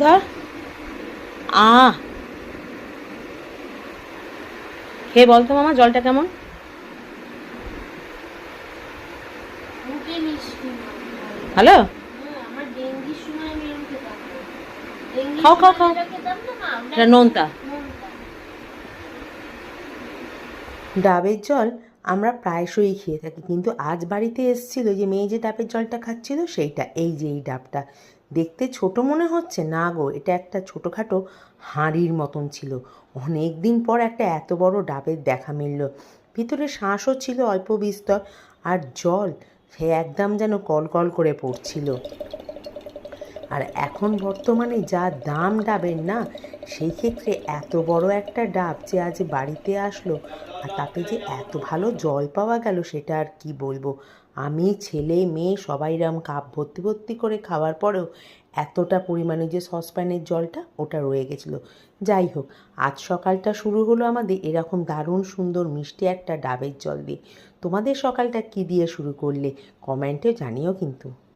ধর খেয়ে বলতো মামা জলটা কেমন? হ্যালো, খাও খাও খাও, এটা নোনতা। ডাবের জল আমরা প্রায়শই খেয়ে থাকি, কিন্তু আজ বাড়িতে এসেছিল যে মেয়ে যে ডাবের জলটা খাচ্ছিল সেইটা, এই যে এই ডাবটা দেখতে ছোট মনে হচ্ছে না গো, এটা একটা ছোটোখাটো হাঁড়ির মতন ছিল। অনেক দিন পর একটা এত বড় ডাবের দেখা মিলল। ভিতরে শাঁসও ছিল অল্প বিস্তর, আর জল সে একদম যেন কল কল করে পড়ছিল। আর এখন বর্তমানে যা দাম ডাবের না, সেই ক্ষেত্রে এত বড় একটা ডাব যে আজ বাড়িতে আসলো, আর তাতে যে এত ভালো জল পাওয়া গেল সেটা আর কি বলবো। আমি ছেলে মেয়ে সবাই এরম কাপ ভর্তি ভর্তি করে খাওয়ার পরেও এতটা পরিমাণে যে সসপ্যানের জলটা ওটা রয়ে গেছিলো। যাই হোক, আজ সকালটা শুরু হলো আমাদের এরকম দারুণ সুন্দর মিষ্টি একটা ডাবের জল দিয়ে। তোমাদের সকালটা কি দিয়ে শুরু করলে কমেন্টে জানিও কিন্তু।